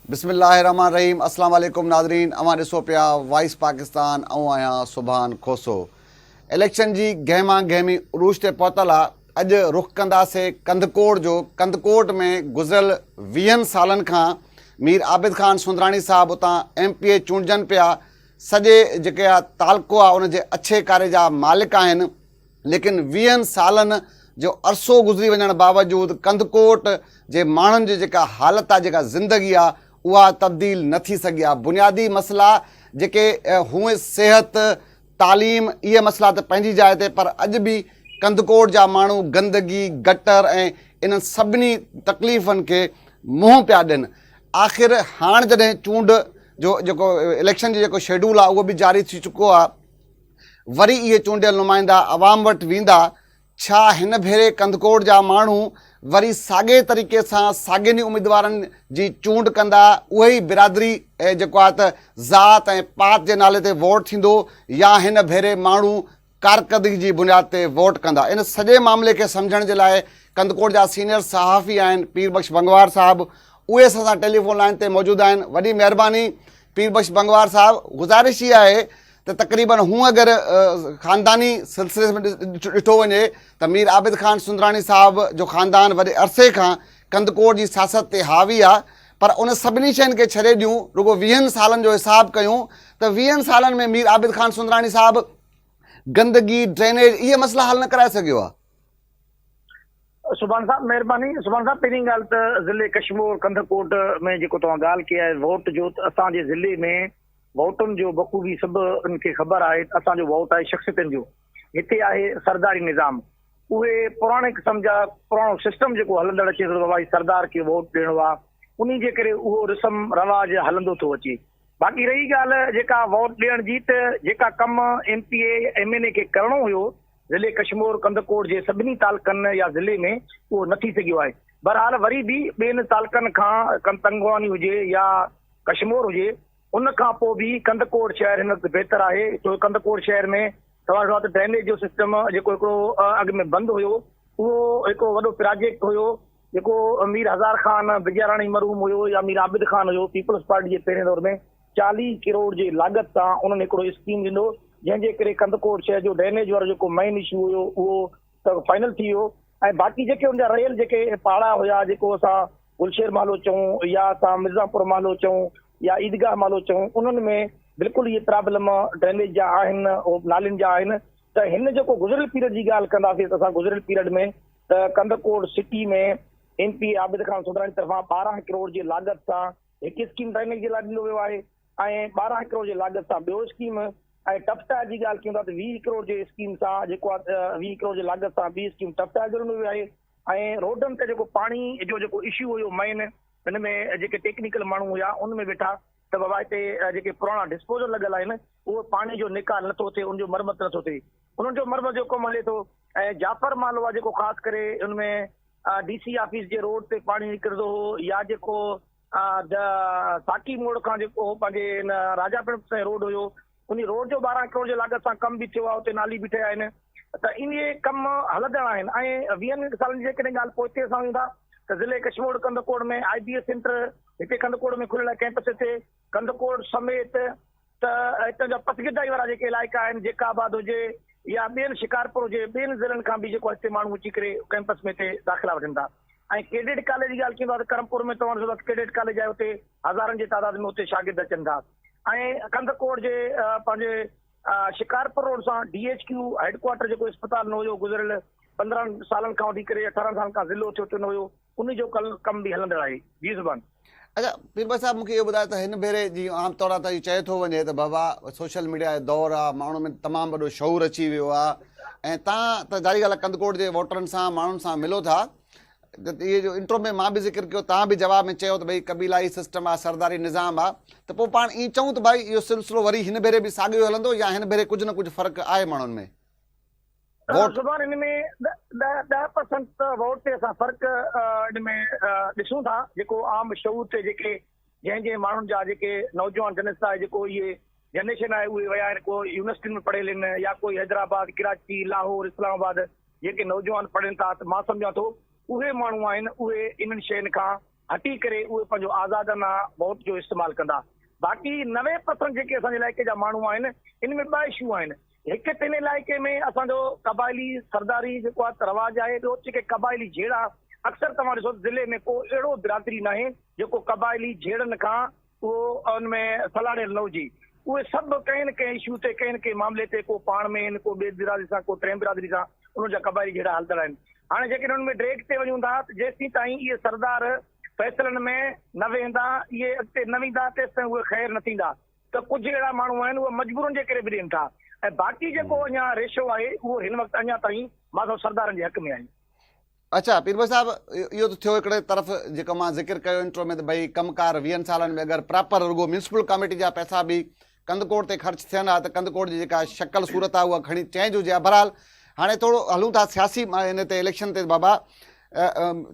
बिस्मिल्लाहिर्रहमानिर्रहीम। अस्सलाम वालेकुम नाज़रीन। अवां ॾिसो पिया वॉइस पाकिस्तान। आहियां सुभान खोसो। इलेक्शन जी गहमा गहमी उरूज ते पहुतल आहे। अॼु रुख़ कंदासीं कंदकोट जो। कंदकोट में गुज़िरियल 20 सालनि खां मीर आबिद ख़ान सुंदराणी साहब उतां MPA चूंडजनि पिया। सॼे जेके आहे तालको आहे उनजे अच्छे कार्य जा मालिक आहिनि, लेकिन 20 सालनि जो अरसो गुज़री वञण बावजूदि कंदकोट जे माण्हुनि जी जेका हालत आहे, जेका ज़िंदगी आहे, उहा तब्दील न थी सघी आहे। बुनियादी मसइला जेके हुए सिहत, तालीम, इहे मसइला त पंहिंजी जाइ ते, पर अॼु बि कंदकोट जा माण्हू गंदगी, गटर ऐं इन्हनि सभिनी तकलीफ़ुनि खे मुंहुं पिया ॾियनि। आख़िर हाणे जॾहिं चूंड जो जेको इलेक्शन जो जेको शेड्यूल आहे उहो बि जारी थी चुको आहे, वरी इहे चूंडियल नुमाइंदा आवाम वटि वेंदा। छा हिन भेरे कंदकोट जा माण्हू वरी साॻे तरीक़े सां साॻियुनि उम्मीदवारनि जी चूंड कंदा? उहे ई बिरादरी जेको आहे त ज़ात ऐं पात जे नाले ते वोट थींदो, या हिन भेरे माण्हू कारकर्दगी जी बुनियाद ते वोट कंदा? इन सॼे मामले खे सम्झण जे लाइ कंदकोट जा सीनियर सहाफ़ी आहिनि पीर बख्श बंगवार साहब। उहे असां टेलीफोन लाइन ते मौजूदु आहिनि। वॾी महिरबानी पीर बख्श बंगवार साहब। गुज़ारिश ई आहे त तक़रीबन हूअं अगरि ख़ानदानी सिलसिले में ॾिठो वञे त मीर आबिद ख़ान सुंदराणी साहब जो ख़ानदान वॾे अरसे खां कंदकोट जी सियासत ते हावी आहे, पर उन सभिनी शयुनि खे छॾे ॾियूं, रुगो 20 सालनि जो हिसाबु कयूं त 20 सालनि में मीर आबिद ख़ान सुंदराणी साहब गंदगी, ड्रेनेज, इहे मसइला हल न कराए सघियो आहे। सुभान साहब महिरबानी। सुभान साहब, पहिरीं ॻाल्हि त ज़िले कशमीर कंदकोट में जेको तव्हां ॻाल्हि कई आहे वोट जो, त असांजे ज़िले में वोटुनि जो बख़ूबी सभिनि खे ख़बर आहे। असांजो वोट आहे शख़्सियतनि जो। हिते आहे सरदारी निज़ाम। उहे पुराणे क़िस्म जा पुराणो सिस्टम जेको हलंदड़ अचे थो, भाई सरदार खे वोट ॾियणो आहे, उन जे करे उहो रस्म रवाज हलंदो थो अचे। बाक़ी रही ॻाल्हि जेका वोट ॾियण जी, त जेका कम MPA MNA खे करिणो हुयो ज़िले कशमीर कंदकोट जे सभिनी तालुकनि या ज़िले में, उहो न थी सघियो आहे। बहरहाल वरी बि ॿियनि तालुकनि खां, तंगवानी हुजे या कशमीर हुजे, उन खां पोइ बि कंदकोट शहर हिन वक़्तु बहितर आहे। छो कंदकोट शहर में तव्हां ॾिठो आहे त ड्रेनेज जो सिस्टम जेको हिकिड़ो अॻु में बंदि हुयो, उहो हिकिड़ो वॾो प्रोजेक्ट हुयो जेको मीर हज़ार ख़ान बिजाराणी मरहूम हुयो या मीर आबिद ख़ान हुयो, पीपल्स पार्टी जे पहिरें दौर में 40 करोड़ जे लागत सां उन्हनि हिकिड़ो स्कीम ॾिनो, जंहिंजे करे कंदकोट शहर जो ड्रेनेज वारो जेको मेन इशू हुयो उहो त फाइनल थी वियो। ऐं बाक़ी जेके हुनजा रहियल जेके पाड़ा हुया, जेको असां गुलशेर मालो चऊं या असां मिर्ज़ापुर मालो चऊं या ईदगाह मालो चऊं, उन्हनि में बिल्कुलु इहे प्रॉब्लम ड्रेनेज जा आहिनि, नालियुनि जा आहिनि। त हिन जेको गुज़िरियल पीरियड जी ॻाल्हि कंदासीं त असां गुज़िरियल पीरियड में त कंदकोट सिटी में MPA आबिद ख़ान सुंदराणी तरफ़ां 12 करोड़ जी लागत सां हिकु स्कीम ड्रेनेज जे लाइ ॾिनो वियो आहे, ऐं 12 करोड़ जे लागत सां ॿियो स्कीम, ऐं टफटायर जी ॻाल्हि कयूं था त 20 करोड़ जे स्कीम सां जेको आहे 20 करोड़ जे लागत सां ॿी स्कीम टफटायर जो ॾिनो वियो आहे। ऐं रोडनि ते जेको पाणी जो जेको इशू हुयो मेन, हिन में जेके टेक्निकल माण्हू हुया उन में वेठा त बाबा हिते जेके पुराणा डिस्पोजल लॻल आहिनि उहो पाणी जो निकाल नथो थिए, उनजो मरमत नथो थिए, उन्हनि जो मरमत जो कमु हले थो। ऐं जाफर मालो आहे जेको ख़ासि करे उनमें DC ऑफिस जे रोड ते पाणी निकिरंदो हो, या जेको साकी मोड़ खां जेको पंहिंजे हिन राजा पिण ताईं रोड हुयो, उन रोड जो 12 करोड़ जे लागत सां कमु बि थियो आहे, उते नाली बि ठहिया आहिनि। त इहे कम हलंदड़ आहिनि। ऐं 20 सालनि जी जेकॾहिं ॻाल्हि पोइ हिते असां वेंदा त ज़िले कशमीर कंदकोट में IBS सेंटर हिते कंदकोट में खुलियल कैंपस हिते कंदकोट समेत, त हितां जा पतगिदाई वारा जेके इलाइक़ा आहिनि, जेकाबाद हुजे या ॿियनि शिकारपुर हुजे, ॿियनि ज़िलनि खां बि जेको हिते माण्हू अची करे कैंपस में हिते दाख़िला वठनि था। ऐं कैडेट कॉलेज जी ॻाल्हि कयूं था त करमपुर में तव्हां ॾिसो कैडेट कॉलेज आहे, हुते हज़ारनि जी तादाद में हुते शागिर्द अचनि था। ऐं कंदकोट जे पंहिंजे शिकारपुर रोड सां DHQ हेडक्वार्टर जेको अस्पताल न हुयो, गुज़िरियल 15 सालनि खां वठी करे 18 सालनि खां ज़िलो थियो न हुयो, उन जो कमु बि हलंदड़ आहे। जी ज़ुबान। अच्छा पीर बख्श साहब, मूंखे इहो ॿुधायो त हिन भेरे जी आम तौर ते चए थो वञे त बाबा सोशल मीडिया जो दौरु आहे, माण्हुनि में तमामु वॾो शऊर अची वियो आहे, ऐं तव्हां त ज़ाहिरी ॻाल्हि आहे कंदकोट जे वोटरनि सां, माण्हुनि सां मिलो था। त इहे जो इंट्रो में मां बि ज़िक्र कयो, तव्हां बि जवाब में चयो त भई कबीलाई सिस्टम आहे, सरदारी निज़ाम आहे, त पोइ पाण ईअं चऊं त भाई इहो सिलसिलो वरी हिन भेरे बि साॻियो हलंदो, या हिन भेरे कुझु न कुझु फ़र्क़ु आहे माण्हुनि में? सुभाणे हिन में 10% वोट ते असां फ़र्क़ु हिन में ॾिसूं था। जेको आम शऊर ते जेके जंहिं माण्हुनि जा जेके नौजवान जनता आहे, जेको इहे जनरेशन आहे, उहे विया आहिनि, कोई यूनिवर्सिटियुनि में पढ़ियल आहिनि या कोई हैदराबाद, कराची, लाहौर, इस्लामाबाद जेके नौजवान पढ़नि था, त मां सम्झां थो उहे माण्हू आहिनि, उहे इन्हनि शयुनि खां हटी करे उहे पंहिंजो आज़ादाना वोट जो इस्तेमालु कंदा। बाक़ी 90% जेके असांजे इलाइक़े जा माण्हू आहिनि इन में ॿ इशू आहिनि। हिकु तिन इलाइक़े में असांजो क़बाइली सरदारी जेको आहे रवाज आहे, ॿियो जेके क़बाइली जहिड़ा अक्सर तव्हां ॾिसो ज़िले में को अहिड़ो बिरादरी न आहे जेको क़बाइली जहिड़नि खां उहो उनमें फलाणियल न हुजे। उहे सभु कंहिं न कंहिं इशू ते कंहिं न कंहिं मामले ते को पाण में आहिनि, को ॿिए बिरादरी सां, को टे बिरादरी सां उन जा क़बाइली जहिड़ा हलंदड़ आहिनि। हाणे जेकॾहिं हुन में ड्रेक ते वञूं था जेसीं ताईं इहे सरदार फ़ैसिलनि में न वेंदा, इहे अॻिते न वेंदा, तेसि ताईं उहे ख़ैर न थींदा। त कुझु अहिड़ा माण्हू आहिनि उहे मजबूरनि जे करे बि ॾियनि था, ऐं बाक़ी जेको अञा रेशो आहे उहो हिन वक़्तु अञा ताईं मां सरदारनि जे हक़ में आहे। अच्छा पीर भाई साहब, इहो त थियो हिकिड़े तरफ़ जेको मां ज़िक्र कयो इंट्रो में त भई कमकार 20 सालनि में अगरि प्रॉपर रुगो म्यूनिसिपल कमेटी जा पैसा बि कंदकोट ते ख़र्च थियनि हा त कंदकोट जी जेका शक्ल सूरत आहे उहा खणी चेंज हुजे हा। बहरहाल हाणे थोरो हलूं था सियासी हिन ते इलेक्शन ते। बाबा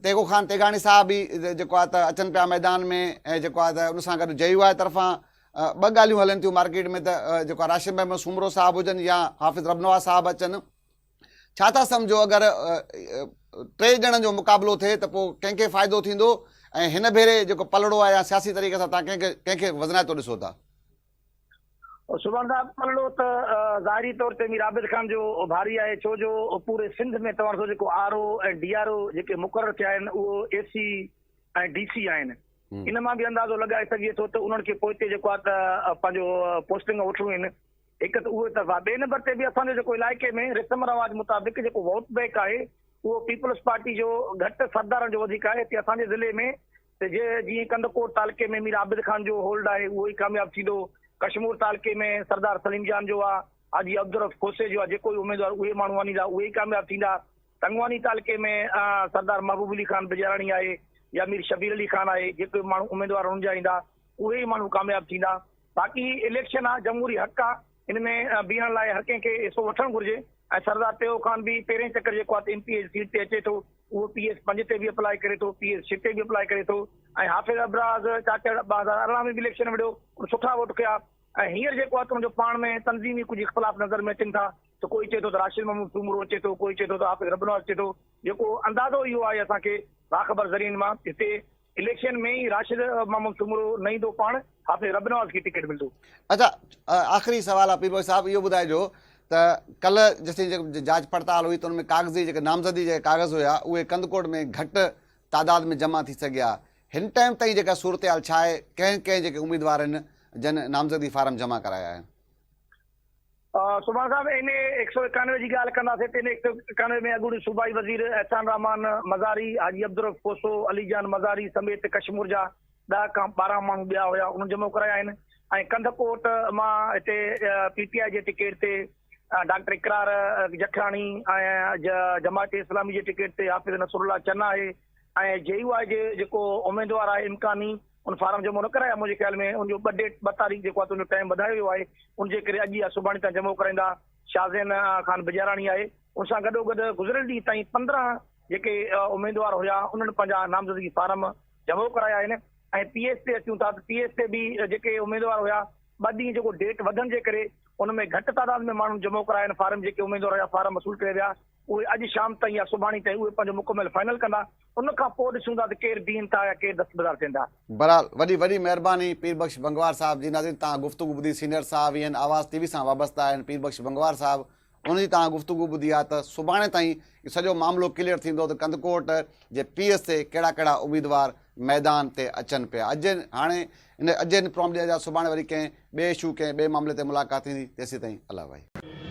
तेगो ख़ान तेगानी साहब बि जेको आहे त अचनि पिया मैदान में, ऐं जेको आहे त उन सां गॾु JUI तरफ़ां ॿ ॻाल्हियूं हलनि थियूं मार्केट में त जेको आहे राशिद अहमद सुमरो साहब हुजनि या हाफ़िज़ रबनवाज़ साहब अचनि। छा था सम्झो अगरि 3 ॼणनि जो मुक़ाबिलो थिए त पोइ कंहिंखे फ़ाइदो थींदो, ऐं हिन भेरे जेको पलड़ो आहे या सियासी तरीक़े सां तव्हां कंहिंखे वज़नाइतो ॾिसो था? सुभाणे साहब पलड़ो त ज़ाहिरी तौर ते मीर आबिद ख़ान जो भारी आहे, छो जो पूरे सिंध में तव्हां ॾिसो जेको RO ऐं DRO जेके मुक़ररु थिया आहिनि उहो AC ऐं DC आहिनि। इन मां बि अंदाज़ो लॻाए सघिजे थो त उन्हनि खे पोइ ते जेको आहे त पंहिंजो पोस्टिंग वठिणियूं आहिनि। हिकु त उहे तरफ़ा, ॿिए नंबर ते बि असांजो जेको इलाइक़े में रस्म रवाज मुताबिक़ जेको वोट बैंक आहे उहो पीपल्स पार्टी जो घटि सरदारनि जो वधीक आहे। हिते असांजे ज़िले में त जीअं कंदकोट तालुके में मीर आबिद ख़ान जो होल्ड आहे उहो ई कामयाबु थींदो। कश्मीर तालुके में सरदार सलीम जान जो आहे, हाजी अब्दुल खोसे जो आहे, जेको ई उमेदवार उहे माण्हू वञींदा उहे ई कामयाबु थींदा। टंगवानी तालुके में सरदार महबूब अली ख़ान बिजाराणी आहे या मीर शबीर अली ख़ान आहे, जेके माण्हू उमेदवार हुन जा ईंदा उहे ई माण्हू कामयाबु थींदा। बाक़ी इलेक्शन आहे, जमहूरी हक़ आहे, हिन में बीहण लाइ हर कंहिंखे हिसो वठणु घुरिजे। ऐं सरदार तेओ ख़ान बि पहिरें चकर जेको आहे MP सीट ते अचे थो उहो PS 5 ते बि अप्लाई करे थो, PS 6 ते बि अप्लाई करे थो। ऐं हाफ़िज़ अब्राज़ चाचड़ 2018 में बि इलेक्शन विढ़ियो, सुठा वोट कया। ऐं हींअर जेको आहे तुंहिंजो पाण में तनज़ीमी कुझु इख़्तिलाफ़ नज़र में अचनि था, त कोई चए थो त राशिद महमूद सुमरो अचे थो, कोई चए थो त हाफ़िज़ रबनवाज़ अचे थो। जेको अंदाज़ो इहो आहे असांखे बाख़बर ज़रियनि मां, हिते इलेक्शन में ई राशिद महमूद सुमरो न ईंदो, पाण हाफ़िज़ रबनवाज़ खे टिकट मिलंदो। अच्छा आख़िरी सवाल आहे पीर भाई साहब, इहो ॿुधाइजो त कल्ह जेसिताईं जांच पड़ताल हुई त हुन में कागज़ी जेके नामज़दी जे कागज़ हुया उहे कंदकोट में घटि तादाद में जमा थी सघिया। हिन टाइम ताईं जेका सूरत हाल छा आहे, कंहिं जेके उमेदवार आहिनि जन नामज़दी फार्म जमा कराया आहिनि? सुभाणे साहब इन 191 जी ॻाल्हि कंदासीं त इन 191 में अॻूणी सूबाई वज़ीर एहसान रहमान मज़ारी, हाजी अब्दुल कोसो, अली जान मज़ारी समेत कश्मीर जा 10 खां 12 माण्हू ॿिया हुया, उन्हनि जमा कराया आहिनि। ऐं कंदकोट मां हिते PTI जे टिकट ते डॉक्टर इकरार जखाणी ऐं जमात इस्लामी जे टिकट ते हाफ़िज़ नसरुल्लाह चन्ना आहे। ऐं JUI जे जेको उमेदवार आहे इम्कानी, उन फार्म जमा न कराया मुंहिंजे ख़्याल में। उनजो 2 तारीख़ जेको आहे तुंहिंजो टाइम वधायो वियो आहे, उनजे करे अॼु या सुभाणे ताईं जमा कराईंदा। शाहज़ैन ख़ान बिजाराणी आहे, उन सां गॾोगॾु गुज़िरियल ॾींहं ताईं 15 जेके उमेदवार हुया उन्हनि पंहिंजा नामज़दगी फार्म जमा कराया आहिनि। ऐं PS ते अचूं था त PS ते बि जेके उमेदवार हुया 2 ॾींहं जेको डेट वधण जे करे उन में घटि तादाद में माण्हू जमा कराया आहिनि फार्म। जेके उमेदवार हुया फार्म वसूल करे विया उहे अॼु शाम ताईं या सुभाणे ताईं उहे पंहिंजो मुकमल फाइनल कंदा। उन खां पोइ ॾिसूं था त केरु बीहनि था या केरु दस्तबरदार थियनि था। बहरहाल वॾी वॾी महिरबानी पीर बख़्श बंगवार साहब जी। नाज़रीन तव्हां गुफ़्तगू ॿुधी, सीनियर साहब आहिनि, आवाज़ TV सां वाबस्ता आहिनि पीर बख़्श बंगवार साहब, उनजी तव्हां गुफ़्तगू ॿुधी आहे त सुभाणे ताईं सॼो मामिलो क्लियर थींदो त कंदकोट जे PS ते कहिड़ा कहिड़ा उमेदवार मैदान ते अचनि पिया। हाणे इन प्रोम ॾींहं जा सुभाणे वरी कंहिं ॿिए इशू कंहिं ॿिए मामले ते मुलाक़ात थींदी। तेसीं ताईं अल्लाह भाई।